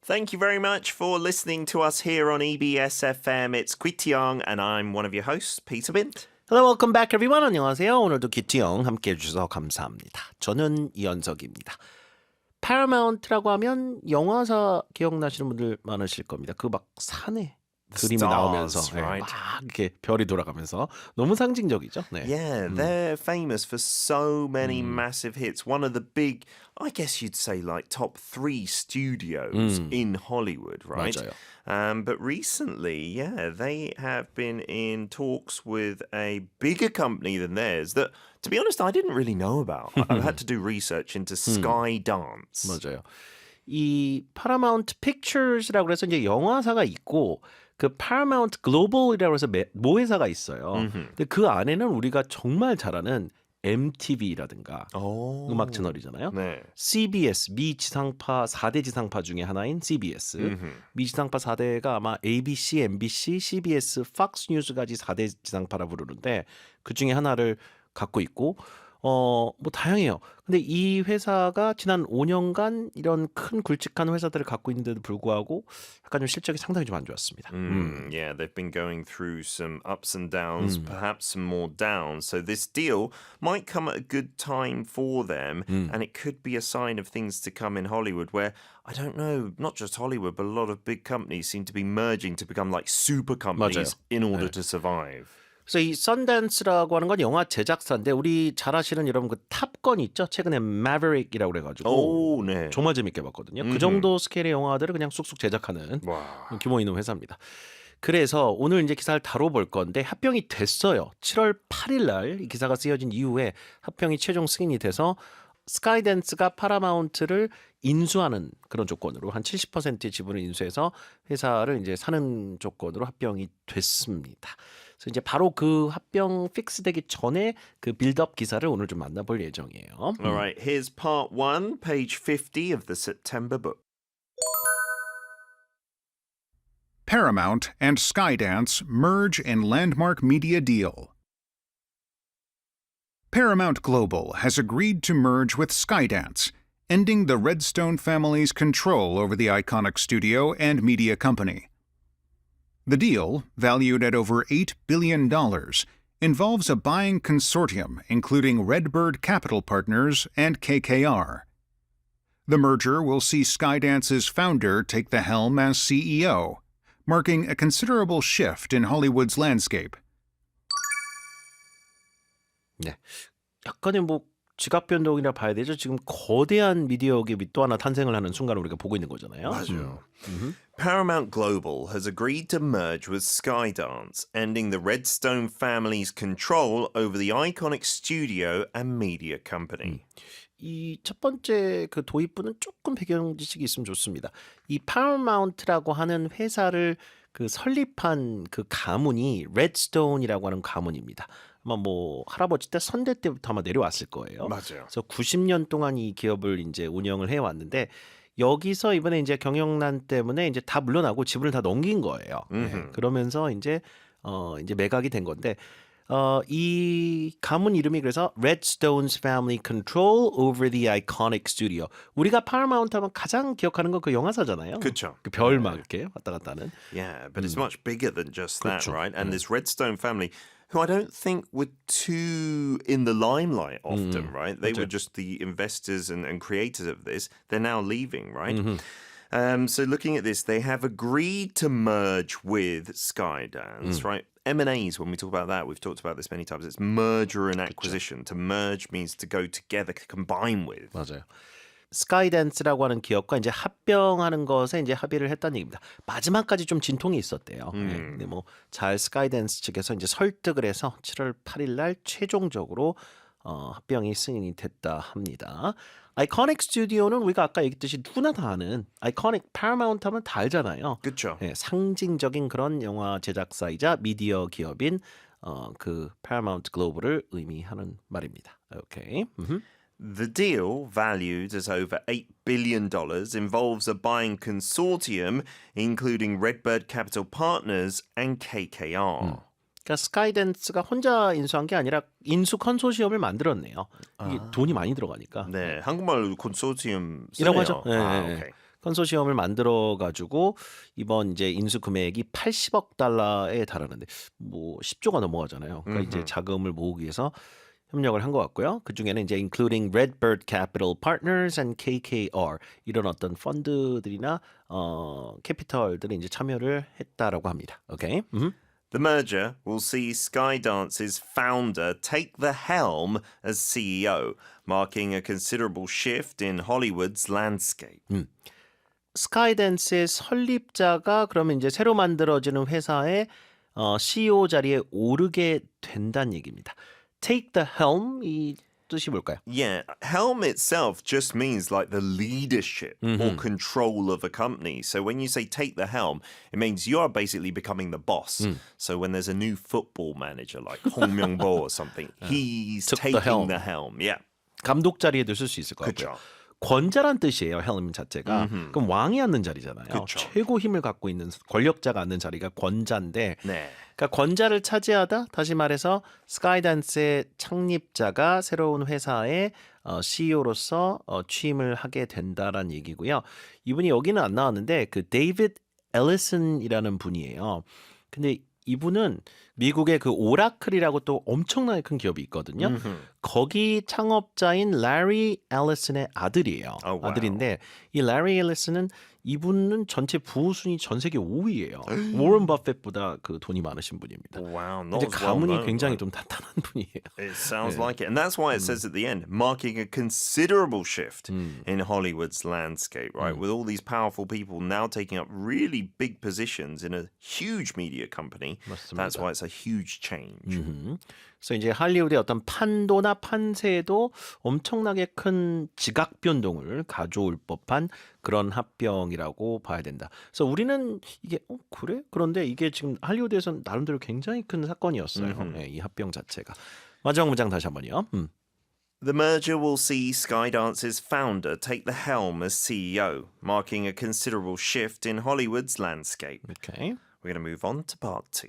Thank you very much for listening to us here on EBS FM. It's Kwitiong and I'm one of your hosts, Peter Bint. Hello, welcome back everyone. 안녕하세요. 오늘도 기티영 함께 해주셔서 감사합니다. 저는 이현석입니다. Paramount라고 하면 영화사 기억나시는 분들 많으실 겁니다. 그 막 산에 그림이 Stars, 나오면서 right? 막 이렇게 별이 돌아가면서 너무 상징적이죠. 네. Yeah, they're famous for so many massive hits. One of the big, I guess you'd say like top 3 studios in Hollywood, right? 맞아요. But recently, yeah, they have been in talks with a bigger company than theirs that, to be honest, I didn't really know about. I've had to do research into Skydance. 맞아요. 이 Paramount Pictures라고 해서 이제 영화사가 있고 그 Paramount Global이라고 해서 모회사가 있어요. 근데 그 안에는 우리가 정말 잘 아는 MTV라든가 오. 음악 채널이잖아요. 네. CBS, 미 지상파 4대 지상파 중에 하나인 CBS. 미 지상파 4대가 아마 ABC, MBC, CBS, Fox News까지 4대 지상파라 부르는데 그 중에 하나를 갖고 있고 뭐 다양해요. 근데 이 회사가 지난 5년간 이런 큰 굵직한 회사들을 갖고 있는데도 불구하고 약간 좀 실적이 상당히 좀 안 좋았습니다. Yeah, they've been going through some ups and downs, perhaps some more downs. So this deal might come at a good time for them, and it could be a sign of things to come in Hollywood where, I don't know, not just Hollywood, but a lot of big companies seem to be merging to become like super companies 맞아요. in order to survive. 그래서 이 썬댄스라고 하는 건 영화 제작사인데 우리 잘 아시는 여러분 그 탑건 있죠? 최근에 Maverick이라고 그래가지고 오, 네. 정말 재밌게 봤거든요. 그 정도 스케일의 영화들을 그냥 쑥쑥 제작하는 와. 규모 있는 회사입니다. 그래서 오늘 이제 기사를 다뤄볼 건데 합병이 됐어요. 7월 8일 날 이 기사가 쓰여진 이후에 합병이 최종 승인이 돼서 스카이댄스가 파라마운트를 인수하는 그런 조건으로 한 70%의 지분을 인수해서 회사를 이제 사는 조건으로 합병이 됐습니다. 그래서 이제 바로 그 합병 픽스되기 전에 그 빌드업 기사를 오늘 좀 만나볼 예정이에요. All right, here's part 1, page 50 of the September book. Paramount and Skydance merge in landmark media deal. Paramount Global has agreed to merge with Skydance, ending the Redstone family's control over the iconic studio and media company. The deal, valued at over $8 billion, involves a buying consortium including Redbird Capital Partners and KKR. The merger will see Skydance's founder take the helm as CEO, marking a considerable shift in Hollywood's landscape. 네, 약간의 뭐 지각 변동이라 봐야 되죠. 지금 거대한 미디어 기업이 또 하나 탄생을 하는 순간을 우리가 보고 있는 거잖아요. 맞아요. Paramount Global has agreed to merge with Skydance, ending the Redstone family's control over the iconic studio and media company. 이 첫 번째 그 도입부는 조금 배경 지식이 있으면 좋습니다. 이 Paramount라고 하는 회사를 그 설립한 그 가문이 Redstone이라고 하는 가문입니다. 아마 뭐 할아버지 때 선대 때부터 아마 내려왔을 거예요. 맞아요. 그래서 90년 동안 이 기업을 이제 운영을 해 왔는데 여기서 이번에 이제 경영난 때문에 이제 다 물러나고 지분을 다 넘긴 거예요. 네, 그러면서 이제 매각이 된 건데 이 가문 이름이 그래서 Redstone's Family Control over the Iconic Studio. 우리가 Paramount 하면 가장 기억하는 건 그 영화사잖아요. 그쵸. 그 별 막 이렇게 왔다 갔다 하는. Yeah, but it's much bigger than just that, 그렇죠. right? And this Redstone family, who I don't think were too in the limelight often, right? They were just the investors and creators of this. They're now leaving, right? So looking at this, they have agreed to merge with Skydance, right? M&As, when we talk about that, we've talked about this many times. It's merger and acquisition. To merge means to go together, to combine with. 맞아요. 스카이댄스라고 하는 기업과 이제 합병하는 것에 이제 합의를 했다는 얘기입니다. 마지막까지 좀 진통이 있었대요. 네, 근데 뭐 잘 스카이댄스 측에서 이제 설득을 해서 7월 8일 날 최종적으로 합병이 승인이 됐다 합니다. 아이코닉 스튜디오는 우리가 아까 얘기했듯이 누구나 다 아는 아이코닉 파라마운트 하면 다 알잖아요. 그렇죠. 네, 상징적인 그런 영화 제작사이자 미디어 기업인 그 Paramount Global을 의미하는 말입니다. 오케이. The deal, valued at over $8 billion, involves a buying consortium including Redbird Capital Partners and KKR. 그러니까 스카이댄스가 혼자 인수한 게 아니라 인수 컨소시엄을 만들었네요. 이게 돈이 많이 들어가니까. 네, 한국말로 컨소티엄 이라고 쓰네요. 하죠. 네, 네. 오케이. 컨소시엄을 만들어 가지고 이번 이제 인수 금액이 80억 달러에 달하는데 뭐 10조가 넘어가잖아요. 그러니까 이제 자금을 모으기 위해서 협력을 한 것 같고요. 그 중에는 이제 including Redbird Capital Partners and KKR 이런 어떤 펀드들이나 캐피털들이 이제 참여를 했다라고 합니다. 오케이. The merger will see Skydance's founder take the helm as CEO, marking a considerable shift in Hollywood's landscape. 스카이댄스의 설립자가 그러면 이제 새로 만들어지는 회사의 CEO 자리에 오르게 된다는 얘기입니다. Take the helm 이 뜻이 뭘까요? Yeah, helm itself just means like the leadership or control of a company. So when you say take the helm, it means you are basically becoming the boss. So when there's a new football manager like Hong Myung-bo or something, he's Took the taking helm. the helm. Yeah. 감독 자리에도 쓸 수 있을 것 같고요. 그쵸. 권자란 뜻이에요. 헬m 자체가. 그럼 왕이 앉는 자리잖아요. 그쵸. 최고 힘을 갖고 있는 권력자가 앉는 자리가 권자인데 네. 그러니까 권자를 차지하다 다시 말해서 스카이댄스의 창립자가 새로운 회사의 CEO로서 취임을 하게 된다라는 얘기고요. 이분이 여기는 안 나왔는데 그 데이비드 앨리슨이라는 분이에요. 근데 이분은 미국의 그 오라클이라고 또 엄청나게 큰 기업이 있거든요. 거기 창업자인 라리 앨리슨의 아들이에요. Oh, wow. 아들인데 이 라리 앨리슨은 이분은 전체 부호순위 전 세계 5위예요. 워런 버핏보다 그 돈이 많으신 분입니다. Wow, not 근데 as well 가문이 known, 굉장히 right? 좀 탄탄한 분이에요. It sounds like it. And that's why it says at the end, marking a considerable shift in Hollywood's landscape, right? With all these powerful people now taking up really big positions in a huge media company. That's why it's a huge change. 그래서 이제 할리우드의 어떤 판도나 판세에도 엄청나게 큰 지각 변동을 가져올 법한 그런 합병이라고 봐야 된다. 그래서 우리는 이게 그래? 그런데 이게 지금 할리우드에서는 나름대로 굉장히 큰 사건이었어요. 네, 이 합병 자체가. 마지막 문장 다시 한번요. The merger will see Skydance's founder take the helm as CEO, marking a considerable shift in Hollywood's landscape. 오케이. We're going to move on to part 2.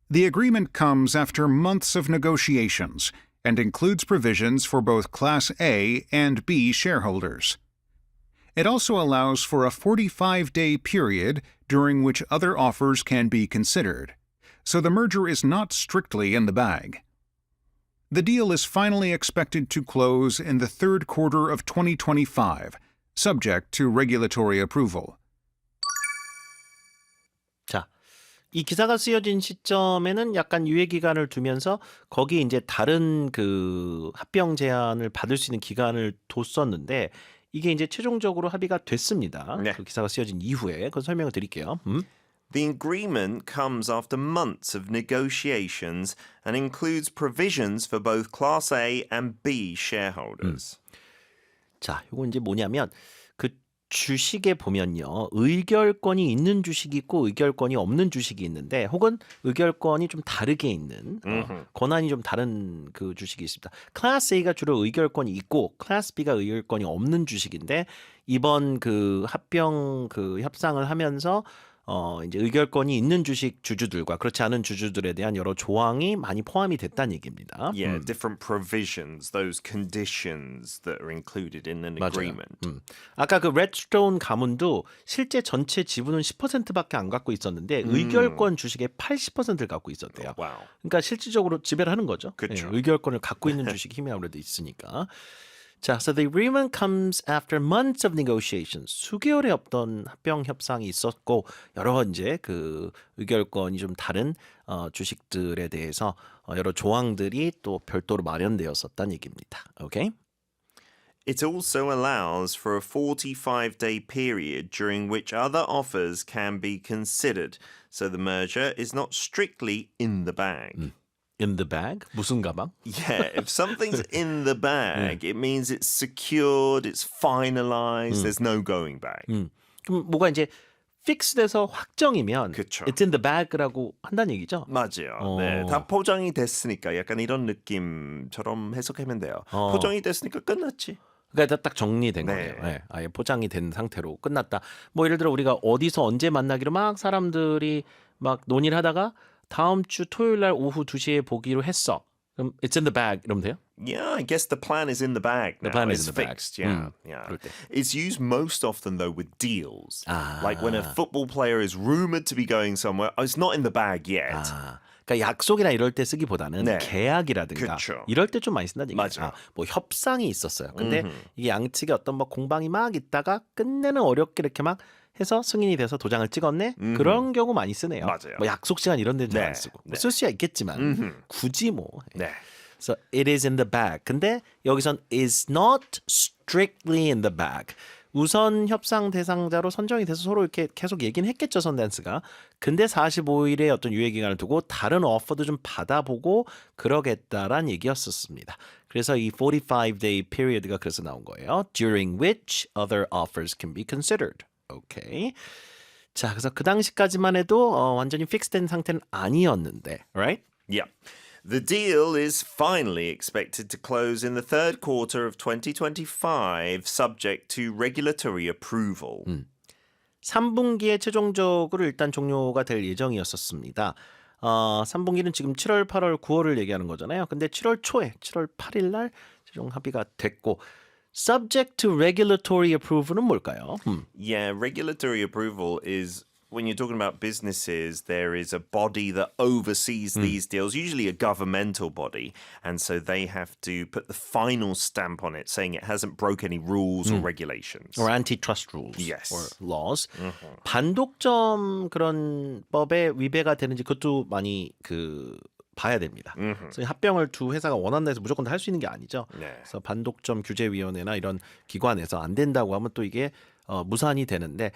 The agreement comes after months of negotiations and includes provisions for both Class A and B shareholders. It also allows for a 45-day period during which other offers can be considered, so the merger is not strictly in the bag. The deal is finally expected to close in the third quarter of 2025, subject to regulatory approval. 자, 이 기사가 쓰여진 시점에는 약간 유예 기간을 두면서 거기 이제 다른 그 합병 제안을 받을 수 있는 기간을 뒀었는데 이게 이제 최종적으로 합의가 됐습니다. 네. 그 기사가 쓰여진 이후에 그건 설명을 드릴게요. The agreement comes after months of negotiations and includes provisions for both Class A and B shareholders. 자, 이건 이제 뭐냐면 그 주식에 보면요. 의결권이 있는 주식이 있고 의결권이 없는 주식이 있는데 혹은 의결권이 좀 다르게 있는 권한이 좀 다른 그 주식이 있습니다. 클래스 A가 주로 의결권이 있고 클래스 B가 의결권이 없는 주식인데 이번 그 합병 그 협상을 하면서 이제 의결권이 있는 주식 주주들과 그렇지 않은 주주들에 대한 여러 조항이 많이 포함이 됐다는 얘기입니다. Yeah, different provisions, those conditions that are included in an 맞아요. agreement. 아까 그 레드스톤 가문도 실제 전체 지분은 10%밖에 안 갖고 있었는데 의결권 주식의 80%를 갖고 있었대요. Wow. 그러니까 실질적으로 지배를 하는 거죠. 그쵸. 예, 의결권을 갖고 있는 주식 힘이 아무래도 있으니까. 자, so the agreement comes after months of negotiations. 수개월의 어떤 합병 협상이 있었고 여러 이제 그 의결권이 좀 다른 주식들에 대해서 여러 조항들이 또 별도로 마련되었었다는 얘기입니다. 오케이? It also allows for a 45-day period during which other offers can be considered, so the merger is not strictly in the bag. In the bag? 무슨 가방? Yeah, if something's in the bag, it means it's secured, it's finalized, there's no going back. 그럼 뭐가 이제 픽스돼서 확정이면 그쵸. it's in the bag라고 한다는 얘기죠? 맞아요. 네, 다 포장이 됐으니까 약간 이런 느낌처럼 해석하면 돼요. 포장이 됐으니까 끝났지. 그러니까 딱 정리된 네. 거예요. 네, 아예 포장이 된 상태로 끝났다. 뭐 예를 들어 우리가 어디서 언제 만나기로 막 사람들이 막 논의를 하다가 다음 주 토요일 날 오후 2시에 보기로 했어. 그럼 it's in the bag 이러면 돼요? Yeah, I guess the plan is in the bag now. The plan is It's in the bag. fixed. Yeah, yeah. 그럴 때. It's used most often though with deals. 아. Like when a football player is rumored to be going somewhere, oh, it's not in the bag yet. 아, 그러니까 약속이나 이럴 때 쓰기보다는 네. 계약이라든가 그쵸. 이럴 때 좀 많이 쓴다는 얘기죠. 맞아요. 뭐 협상이 있었어요. 근데 이게 양측에 어떤 뭐 공방이 막 있다가 끝내는 어렵게 이렇게 막 해서 승인이 돼서 도장을 찍었네. 그런 경우 많이 쓰네요. 맞아요. 뭐 약속 시간 이런 데는 잘 안 네. 쓰고 네. 쓸 수야 있겠지만 굳이 뭐. 네. So it is in the bag. 근데 여기선 is not strictly in the bag. 우선 협상 대상자로 선정이 돼서 서로 이렇게 계속 얘기는 했겠죠, 선댄스가. 근데 45일의 어떤 유예 기간을 두고 다른 오퍼도 좀 받아보고 그러겠다란 얘기였었습니다. 그래서 이 45-day period가 그래서 나온 거예요. During which other offers can be considered. 오케이. 자, 그래서 그 당시까지만 해도 완전히 픽스된 상태는 아니었는데, right? Yeah. The deal is finally expected to close in the third quarter of 2025, subject to regulatory approval. 3분기에 최종적으로 일단 종료가 될 예정이었었습니다. 3분기는 지금 7월, 8월, 9월을 얘기하는 거잖아요. 근데 7월 초에 7월 8일 날 최종 합의가 됐고 subject to regulatory approval은 뭘까요? Yeah, regulatory approval is when you're talking about businesses, there is a body that oversees these deals, usually a governmental body, and so they have to put the final stamp on it, saying it hasn't broke any rules or regulations. Or antitrust rules Yes. or laws. 반독점 그런 법에 위배가 되는지 그것도 많이 봐야 됩니다. 그래서 합병을 두 회사가 원한다 해서 무조건 다 할 수 있는 게 아니죠. 네. 그래서 반독점 규제위원회나 이런 기관에서 안 된다고 하면 또 이게 무산이 되는데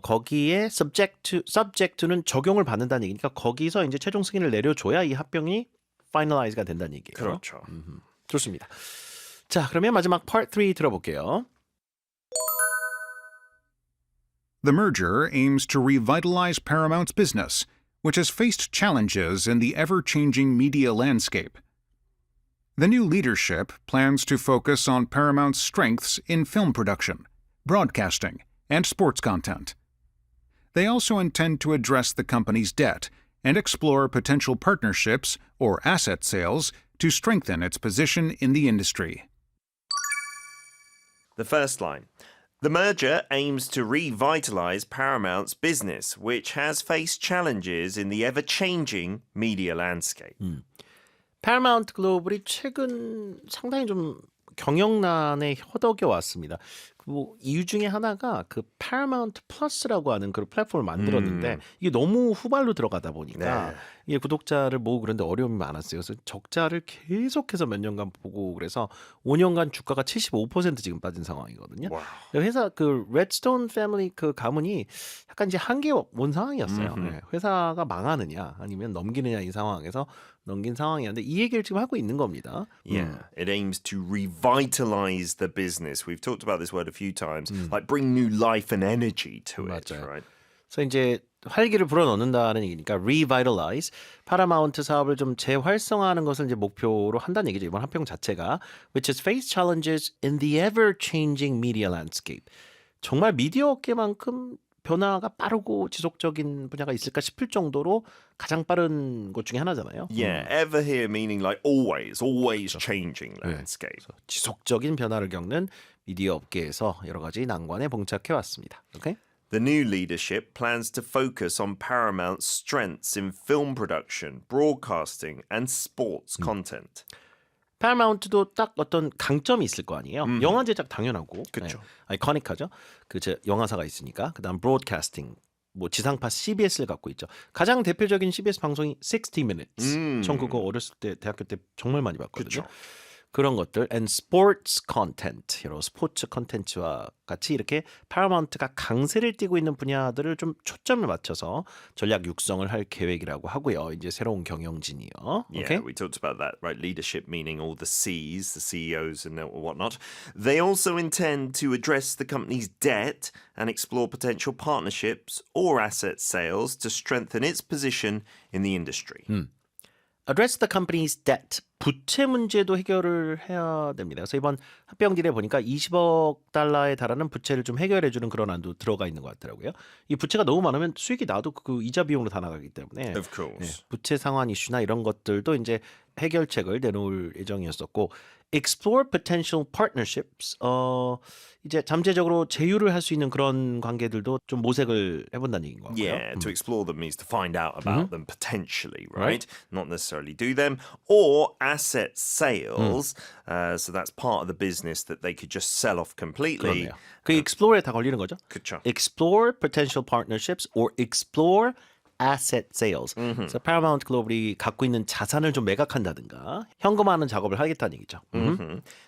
거기에 subject는 적용을 받는다는 얘기니까 거기서 이제 최종 승인을 내려줘야 이 합병이 finalize가 된다는 얘기예요. 그렇죠. 좋습니다. 자, 그러면 마지막 part 3 들어볼게요. The merger aims to revitalize Paramount's business, which has faced challenges in the ever-changing media landscape. The new leadership plans to focus on Paramount's strengths in film production, broadcasting, and sports content. They also intend to address the company's debt and explore potential partnerships or asset sales to strengthen its position in the industry. The first line. The merger aims to revitalize Paramount's business, which has faced challenges in the ever-changing media landscape. Paramount 글로벌이 최근 상당히 좀 경영난에 허덕여 왔습니다. 뭐 이유 중에 하나가 그 Paramount Plus라고 하는 그 플랫폼을 만들었는데 이게 너무 후발로 들어가다 보니까 네. 이게 구독자를 모으고 그런데 어려움이 많았어요. 그래서 적자를 계속해서 몇 년간 보고 그래서 5년간 주가가 75% 지금 빠진 상황이거든요. 와우. 회사 그 레드스톤 패밀리 그 가문이 약간 이제 한계 온 상황이었어요. 네. 회사가 망하느냐 아니면 넘기느냐 이 상황에서 넘긴 상황이었는데 이 얘기를 지금 하고 있는 겁니다. Yeah, it aims to revitalize the business. We've talked about this word a few times, like bring new life and energy to it, 맞아요. right? 그래서 이제 활기를 불어넣는다는 얘기니까 revitalize 파라마운트 사업을 좀 재활성화하는 것을 이제 목표로 한다는 얘기죠. 이번 합병 자체가 which has faced challenges in the ever-changing media landscape. 정말 미디어 업계만큼 변화가 빠르고 지속적인 분야가 있을까 싶을 정도로 가장 빠른 곳 중에 하나잖아요. Yeah, ever here meaning like always changing landscape. 지속적인 변화를 겪는 미디어 업계에서 여러 가지 난관에 봉착해 왔습니다. 오케이? The new leadership plans to focus on Paramount's strengths in film production, broadcasting, and sports content. 파라마운트도 딱 어떤 강점이 있을 거 아니에요. 영화 제작 당연하고, 그쵸. 아이코닉하죠. 그 영화사가 있으니까. 그다음 브로드캐스팅, 뭐 지상파 CBS를 갖고 있죠. 가장 대표적인 CBS 방송이 60 Minutes. 전 그거 어렸을 때 대학교 때 정말 많이 봤거든요. 그쵸. 그런 것들 and sports content, 여러 스포츠 컨텐츠와 같이 이렇게 파라마운트가 강세를 띠고 있는 분야들을 좀 초점을 맞춰서 전략 육성을 할 계획이라고 하고요. 이제 새로운 경영진이요. Yeah, 오케이? we talked about that, right? Leadership meaning all the C's, the CEOs and whatnot. They also intend to address the company's debt and explore potential partnerships or asset sales to strengthen its position in the industry. Address the company's debt. 부채 문제도 해결을 해야 됩니다. 그래서 이번 합병딜에 보니까 20억 달러에 달하는 부채를 좀 해결해주는 그런 안도 들어가 있는 것 같더라고요. 이 부채가 너무 많으면 수익이 나도 그 이자 비용으로 다 나가기 때문에 Of course. 부채 상환 이슈나 이런 것들도 이제 해결책을 내놓을 예정이었었고 explore potential partnerships 이제 잠재적으로 제휴를 할 수 있는 그런 관계들도 좀 모색을 해본다는 얘기인 것 같고요. Yeah, to explore them means to find out about them potentially, right? Not necessarily do them. Or asset sales. So that's part of the business that they could just sell off completely. 그렇네요. 그 explore에 다 걸리는 거죠. 그쵸. explore potential partnerships or explore asset sales. 그래서 Paramount Global이 갖고 있는 자산을 좀 매각한다든가 현금화하는 작업을 하겠다는 얘기죠.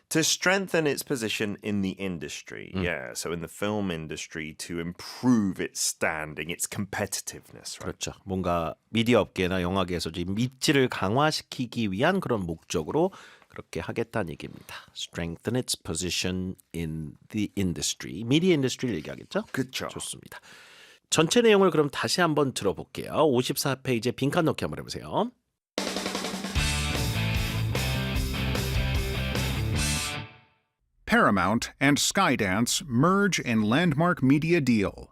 To strengthen its position in the industry. Yeah, so in the film industry to improve its standing, its competitiveness, right? 그렇죠. 뭔가 미디어 업계나 영화계에서 좀 입지를 강화시키기 위한 그런 목적으로 그렇게 하겠다는 얘기입니다. Strengthen its position in the industry. 미디어 인더스트리를 얘기하겠죠? 그쵸. 좋습니다. 전체 내용을 그럼 다시 한번 들어볼게요. 54페이지에 빈칸 넣기 한번 해보세요. Paramount and Skydance merge in landmark media deal.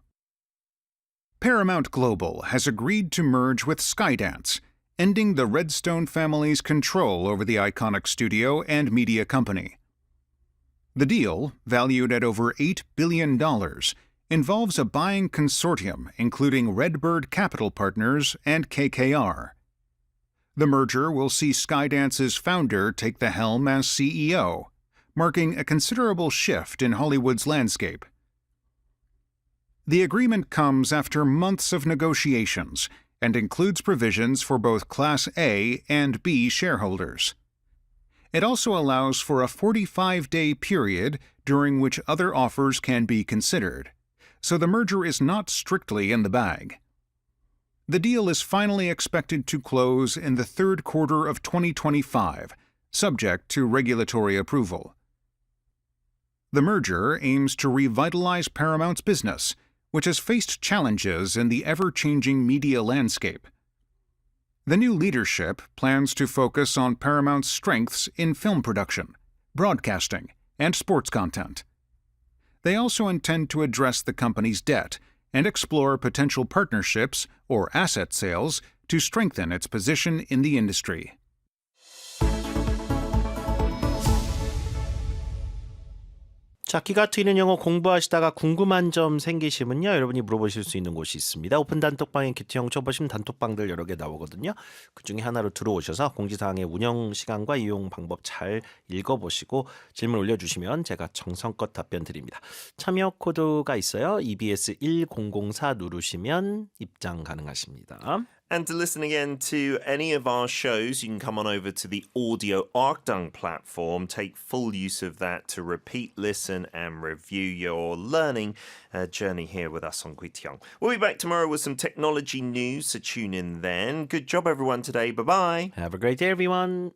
Paramount Global has agreed to merge with Skydance, ending the Redstone family's control over the iconic studio and media company. The deal, valued at over $8 billion, involves a buying consortium including Redbird Capital Partners and KKR. The merger will see Skydance's founder take the helm as CEO, marking a considerable shift in Hollywood's landscape. The agreement comes after months of negotiations and includes provisions for both Class A and B shareholders. It also allows for a 45-day period during which other offers can be considered, so the merger is not strictly in the bag. The deal is finally expected to close in the third quarter of 2025, subject to regulatory approval. The merger aims to revitalize Paramount's business, which has faced challenges in the ever-changing media landscape. The new leadership plans to focus on Paramount's strengths in film production, broadcasting, and sports content. They also intend to address the company's debt and explore potential partnerships or asset sales to strengthen its position in the industry. 자, 기가 트이는 영어 공부하시다가 궁금한 점 생기시면요, 여러분이 물어보실 수 있는 곳이 있습니다. 오픈 단톡방에 큐티형 쳐보시면 단톡방들 여러 개 나오거든요. 그 중에 하나로 들어오셔서 공지사항의 운영 시간과 이용 방법 잘 읽어보시고 질문 올려주시면 제가 정성껏 답변 드립니다. 참여 코드가 있어요. EBS 1004 누르시면 입장 가능하십니다. And to listen again to any of our shows, you can come on over to the Audio Arkdung platform. Take full use of that to repeat, listen, and review your learning journey here with us on Kwitiong. We'll be back tomorrow with some technology news, so tune in then. Good job, everyone, today. Bye-bye. Have a great day, everyone.